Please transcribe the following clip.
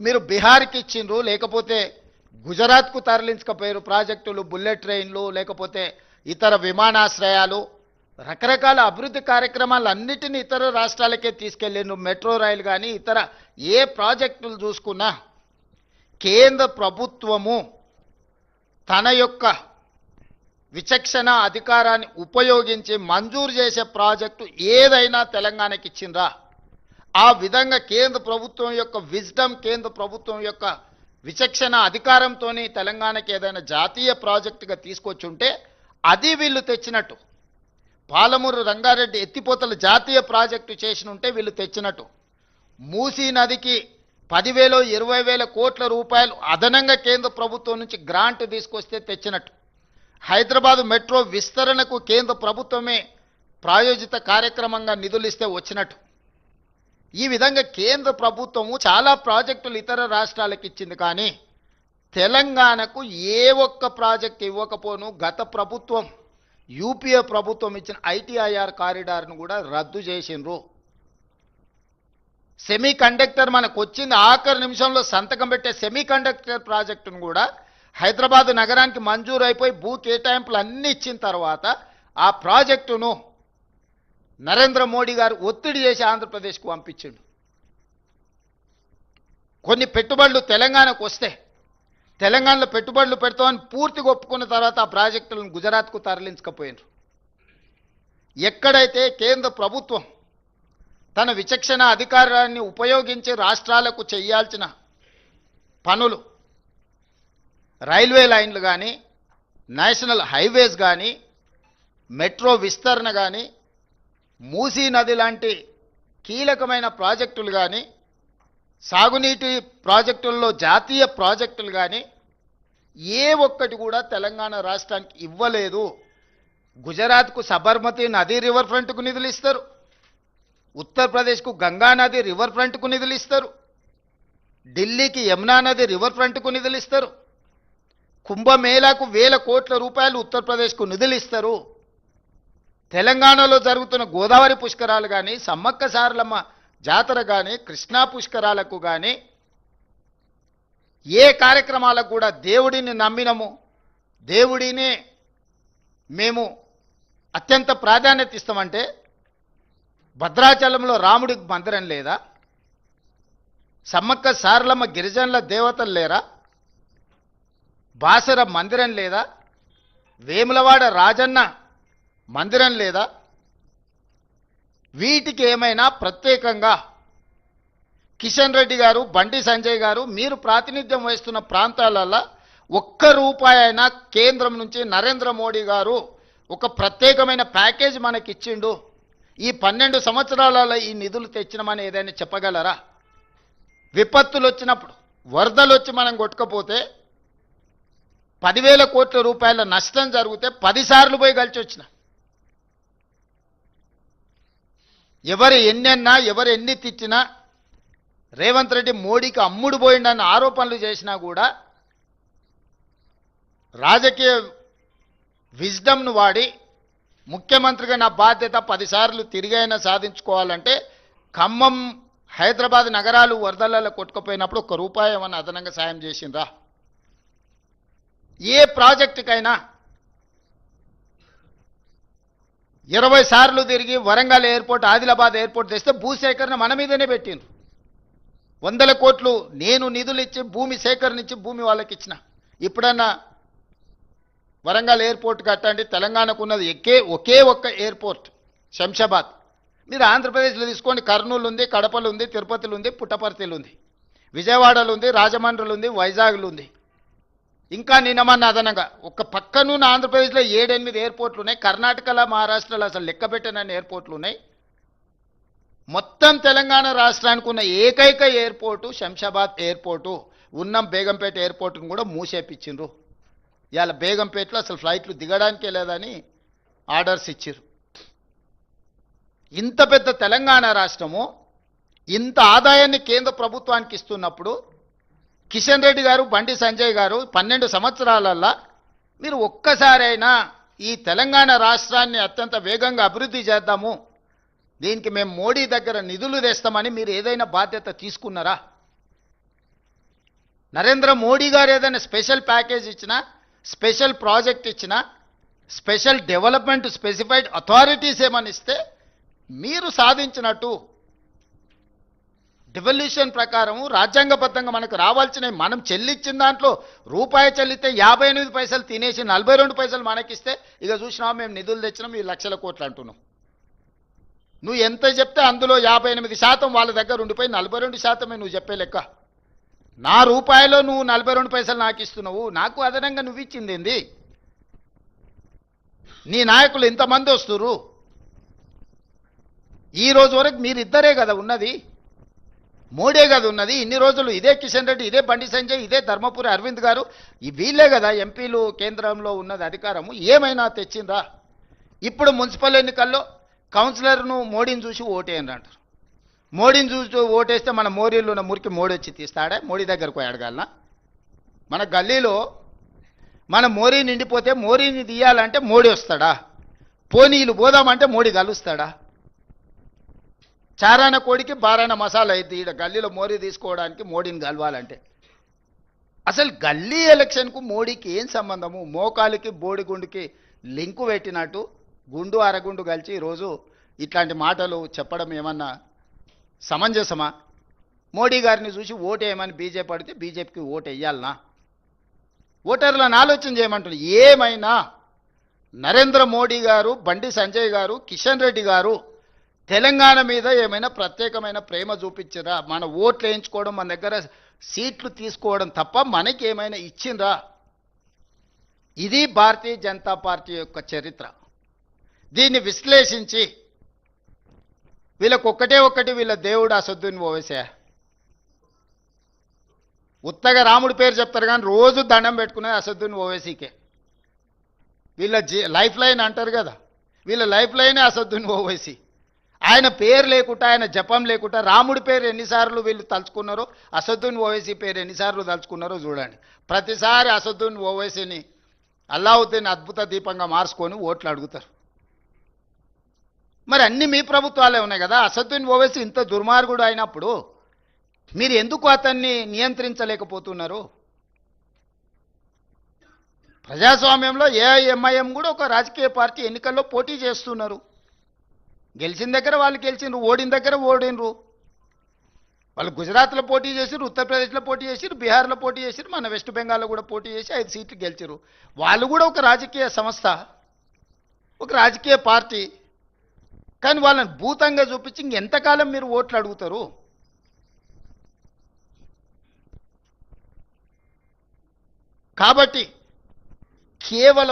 మీరు బీహార్కి ఇచ్చిండ్రు, లేకపోతే గుజరాత్కు తరలించకపోయారు ప్రాజెక్టులు, బుల్లెట్ ట్రైన్లు, లేకపోతే ఇతర విమానాశ్రయాలు, రకరకాల అభివృద్ధి కార్యక్రమాలు అన్నిటిని ఇతర రాష్ట్రాలకే తీసుకెళ్ళిండ్రు. మెట్రో రైలు కానీ ఇతర ఏ ప్రాజెక్టులు చూసుకున్నా కేంద్ర ప్రభుత్వము తన యొక్క విచక్షణ అధికారాన్ని ఉపయోగించి మంజూరు చేసే ప్రాజెక్టు ఏదైనా తెలంగాణకి ఇచ్చిండ్రా? ఆ విధంగా కేంద్ర ప్రభుత్వం యొక్క విజ్డమ్, కేంద్ర ప్రభుత్వం యొక్క విచక్షణ అధికారంతో తెలంగాణకి ఏదైనా జాతీయ ప్రాజెక్టుగా తీసుకొచ్చుంటే అది వీళ్ళు తెచ్చినట్టు. పాలమూరు రంగారెడ్డి ఎత్తిపోతల జాతీయ ప్రాజెక్టు చేసినుంటే వీళ్ళు తెచ్చినట్టు. మూసీ నదికి 10,000 20,000 కోట్ల రూపాయలు అదనంగా కేంద్ర ప్రభుత్వం నుంచి గ్రాంట్ తీసుకొస్తే తెచ్చినట్టు. హైదరాబాద్ మెట్రో విస్తరణకు కేంద్ర ప్రభుత్వమే ప్రాయోజిత కార్యక్రమంగా నిధులు ఇస్తే వచ్చినట్టు. ఈ విధంగా కేంద్ర ప్రభుత్వము చాలా ప్రాజెక్టులు ఇతర రాష్ట్రాలకు ఇచ్చింది, కానీ తెలంగాణకు ఏ ఒక్క ప్రాజెక్ట్ ఇవ్వకపోను. గత ప్రభుత్వం యూపీఏ ప్రభుత్వం ఇచ్చిన ఐటీఐఆర్ కారిడార్ను కూడా రద్దు చేసిండ్రు. సెమీ కండక్టర్ మనకు వచ్చింది, ఆఖరి నిమిషంలో సంతకం పెట్టే సెమీ కండక్టర్ ప్రాజెక్టును కూడా హైదరాబాద్ నగరానికి మంజూరు అయిపోయి భూ కేటాయింపులు అన్నీ ఇచ్చిన తర్వాత ఆ ప్రాజెక్టును నరేంద్ర మోడీ గారు ఒత్తిడి చేసి ఆంధ్రప్రదేశ్కు పంపించిండు. కొన్ని పెట్టుబడులు తెలంగాణకు వస్తే తెలంగాణలో పెట్టుబడులు పెడతామని పూర్తిగా ఒప్పుకున్న తర్వాత ఆ ప్రాజెక్టులను గుజరాత్కు తరలించకపోయినారు. ఎక్కడైతే కేంద్ర ప్రభుత్వం తన విచక్షణ అధికారాన్ని ఉపయోగించి రాష్ట్రాలకు చేయాల్సిన పనులు, రైల్వే లైన్లు కానీ, నేషనల్ హైవేస్ కానీ, మెట్రో విస్తరణ కానీ, మూసీ నది లాంటి కీలకమైన ప్రాజెక్టులు కానీ, సాగునీటి ప్రాజెక్టుల్లో జాతీయ ప్రాజెక్టులు కానీ ఏ ఒక్కటి కూడా తెలంగాణ రాష్ట్రానికి ఇవ్వలేదు. గుజరాత్కు సబర్మతి నది రివర్ ఫ్రంట్కు నిధులు ఇస్తారు, ఉత్తరప్రదేశ్కు గంగా నది రివర్ ఫ్రంట్కు నిధులు ఇస్తారు, ఢిల్లీకి యమునా నది రివర్ ఫ్రంట్కు నిధులు ఇస్తారు, కుంభమేళాకు 1,000 కోట్ల రూపాయలు ఉత్తరప్రదేశ్కు నిధులు ఇస్తారు. తెలంగాణలో జరుగుతున్న గోదావరి పుష్కరాలు కానీ, సమ్మక్క సారలమ్మ జాతర కానీ, కృష్ణా పుష్కరాలకు కానీ, ఏ కార్యక్రమాలకు కూడా దేవుడిని నమ్మినము, దేవుడినే మేము అత్యంత ప్రాధాన్యత ఇస్తామంటే భద్రాచలంలో రాముడికి మందిరం లేదా? సమ్మక్క సారలమ్మ గిరిజనుల దేవతలు లేరా? బాసర మందిరం లేదా? వేములవాడ రాజన్న మందిరం లేదా? వీటికి ఏమైనా ప్రత్యేకంగా కిషన్ రెడ్డి గారు, బండి సంజయ్ గారు, మీరు ప్రాతినిధ్యం వహిస్తున్న ప్రాంతాలలో ఒక్క రూపాయి అయినా కేంద్రం నుంచి నరేంద్ర మోడీ గారు ఒక ప్రత్యేకమైన ప్యాకేజ్ మనకి ఇచ్చిండు, ఈ 12 సంవత్సరాలలో ఈ నిధులు తెచ్చినామని ఏదైనా చెప్పగలరా? విపత్తులు వచ్చినప్పుడు, వరదలు వచ్చి మనం కొట్టుకపోతే 10,000 కోట్ల రూపాయల నష్టం జరిగితే 10 సార్లు పోయి కలిసి వచ్చిన. ఎవరు ఎన్నెన్నా, ఎవరు ఎన్ని తిట్టినా, రేవంత్ రెడ్డి మోడీకి అమ్ముడు పోయిండన్న ఆరోపణలు చేసినా కూడా రాజకీయ విజ్డమ్ను వాడి ముఖ్యమంత్రిగా నా బాధ్యత 10 సార్లు తిరిగైనా సాధించుకోవాలంటే ఖమ్మం, హైదరాబాద్ నగరాలు వరదలలో కొట్టుకుపోయినప్పుడు 1 రూపాయి ఏమన్నా అదనంగా సాయం చేసిండ్రా? ఏ ప్రాజెక్టుకైనా 20 సార్లు తిరిగి వరంగల్ ఎయిర్పోర్ట్, ఆదిలాబాద్ ఎయిర్పోర్ట్ తెస్తే భూసేకరణ మన మీదనే పెట్టిండ్రు. 100 కోట్లు నేను నిధులు ఇచ్చి భూమి సేకరణించి భూమి వాళ్ళకి ఇచ్చిన. ఇప్పుడన్నా వరంగల్ ఎయిర్పోర్ట్ కట్టండి, తెలంగాణకు ఉన్నది ఒకే ఒక్క ఎయిర్పోర్ట్ శంషాబాద్. మీరు ఆంధ్రప్రదేశ్లో తీసుకోండి, కర్నూలు ఉంది, కడపలు ఉంది, తిరుపతిలో ఉంది, పుట్టపర్తిలో ఉంది, విజయవాడలో ఉంది, రాజమండ్రిలో ఉంది, వైజాగ్లో ఉంది. ఇంకా నిన్నమన్న అదనంగా ఒక పక్కనున్న ఆంధ్రప్రదేశ్లో 7-8 ఎయిర్పోర్ట్లు ఉన్నాయి, కర్ణాటకలో, మహారాష్ట్రలో అసలు లెక్క పెట్టనన్ని ఎయిర్పోర్ట్లు ఉన్నాయి. మొత్తం తెలంగాణ రాష్ట్రానికి ఉన్న ఏకైక ఎయిర్పోర్టు శంషాబాద్ ఎయిర్పోర్టు. ఉన్నం బేగంపేట ఎయిర్పోర్టును కూడా మూసేపించిండ్రు. ఇవాళ బేగంపేటలో అసలు ఫ్లైట్లు దిగడానికే లేదని ఆర్డర్స్ ఇచ్చారు. ఇంత పెద్ద తెలంగాణ రాష్ట్రము ఇంత ఆదాయాన్ని కేంద్ర ప్రభుత్వానికి ఇస్తున్నప్పుడు కిషన్ రెడ్డి గారు, బండి సంజయ్ గారు 12 సంవత్సరాలల్లా మీరు ఒక్కసారైనా ఈ తెలంగాణ రాష్ట్రాన్ని అత్యంత వేగంగా అభివృద్ధి చేద్దాము, దీనికి మేము మోడీ దగ్గర నిధులు తెస్తామని మీరు ఏదైనా బాధ్యత తీసుకున్నారా? నరేంద్ర మోడీ గారు ఏదైనా స్పెషల్ ప్యాకేజ్ ఇచ్చినా, స్పెషల్ ప్రాజెక్ట్ ఇచ్చినా, స్పెషల్ డెవలప్మెంట్ స్పెసిఫైడ్ అథారిటీస్ ఏమని ఇస్తే మీరు సాధించినట్టు డివల్యూషన్ ప్రకారం రాజ్యాంగబద్ధంగా మనకు రావాల్సినవి మనం చెల్లించిన దాంట్లో రూపాయి చెల్లితే 58 పైసలు తినేసి 42 పైసలు మనకిస్తే ఇక చూసినావా మేము నిధులు తెచ్చినాం ఈ లక్షల కోట్లు అంటున్నాం. నువ్వు ఎంత చెప్తే అందులో 58% వాళ్ళ దగ్గర ఉండిపోయి 42% నువ్వు చెప్పే లెక్క. నా రూపాయలో నువ్వు 42 పైసలు నాకు ఇస్తున్నావు, నాకు అదనంగా నువ్వు ఇచ్చింది ఏంది? నీ నాయకులు ఇంతమంది వస్తురు, ఈ రోజు వరకు మీరిద్దరే కదా ఉన్నది, మోడే కదా ఉన్నది. ఇన్ని రోజులు ఇదే కిషన్ రెడ్డి, ఇదే బండి సంజయ్, ఇదే ధర్మపురి అరవింద్ గారు, వీళ్ళే కదా ఎంపీలు కేంద్రంలో ఉన్నది అధికారము. ఏమైనా తెచ్చిందా? ఇప్పుడు మున్సిపల్ ఎన్నికల్లో కౌన్సిలర్ను మోడీని చూసి ఓటేయండి అంటారు. మోడీని చూసి ఓటేస్తే మన మోరీలో ఉన్న మురికి మోడీ వచ్చి తీస్తాడా? మోడీ దగ్గరకు పోయి అడగాలనా? మన గల్లీలో మన మోరీ నిండిపోతే మోరీని తీయాలంటే మోడీ వస్తాడా? పోనీలు పోదామంటే మోడీ కలుస్తాడా? చారాన కోడికి బారాన మసాలా అయింది ఈడ గల్లీలో మోరీ తీసుకోవడానికి మోడీని కలవాలంటే. అసలు గల్లీ ఎలక్షన్కు మోడీకి ఏం సంబంధము? మోకాలికి బోడిగుండుకి లింకు పెట్టినట్టు గుండు అరగుండు కలిసి ఈరోజు ఇట్లాంటి మాటలు చెప్పడం ఏమన్నా సమంజసమా? మోడీ గారిని చూసి ఓటేయమని బీజేపీ అడిగితే బీజేపీకి ఓటు వేయాలనా? ఓటర్లను ఆలోచన చేయమంటారు. ఏమైనా నరేంద్ర మోడీ గారు, బండి సంజయ్ గారు, కిషన్ రెడ్డి గారు తెలంగాణ మీద ఏమైనా ప్రత్యేకమైన ప్రేమ చూపించరా? మన ఓట్లు వేయించుకోవడం, మన దగ్గర సీట్లు తీసుకోవడం తప్ప మనకి ఏమైనా ఇచ్చిండ్రా? ఇది భారతీయ జనతా పార్టీ యొక్క చరిత్ర. దీన్ని విశ్లేషించి వీళ్ళకి ఒక్కటి వీళ్ళ దేవుడు అసదుద్దీన్ ఓవైసీ. ఉత్తగా రాముడి పేరు చెప్తారు కానీ రోజు దండం పెట్టుకునేది అసదుద్దీన్ ఓవైసీకే. వీళ్ళ లైఫ్ లైన్ అంటారు కదా, వీళ్ళ లైఫ్ లైనే అసదుద్దీన్ ఓవైసీ. ఆయన పేరు లేకుండా, ఆయన జపం లేకుండా రాముడి పేరు ఎన్నిసార్లు వీళ్ళు తలుచుకున్నారో, అసదుద్దీన్ ఓవైసీ పేరు ఎన్నిసార్లు తలుచుకున్నారో చూడండి. ప్రతిసారి అసదుద్దీన్ ఓవైసీని అల్లావుద్దీన్ అద్భుత దీపంగా మార్చుకొని ఓట్లు అడుగుతారు. మరి అన్ని మీ ప్రభుత్వాలే ఉన్నాయి కదా. అసదుద్దీన్ ఓవైసీ ఇంత దుర్మార్గుడు అయినప్పుడు మీరు ఎందుకు అతన్ని నియంత్రించలేకపోతున్నారు? ప్రజాస్వామ్యంలో ఏఐఎంఐఎం కూడా ఒక రాజకీయ పార్టీ ఎన్నికల్లో పోటీ చేస్తున్నారు. గెలిచిన దగ్గర వాళ్ళు గెలిచినారు, ఓడిన దగ్గర ఓడినరు. వాళ్ళు గుజరాత్లో పోటీ చేసిరు, ఉత్తరప్రదేశ్లో పోటీ చేసిరు, బీహార్లో పోటీ చేసిరు, మన వెస్ట్ బెంగాల్లో కూడా పోటీ చేసి 5 సీట్లు గెలిచిరు. వాళ్ళు కూడా ఒక రాజకీయ సంస్థ, ఒక రాజకీయ పార్టీ. కానీ వాళ్ళని భూతంగా చూపించి ఇంకెంతకాలం మీరు ఓట్లు అడుగుతారు? కాబట్టి కేవలం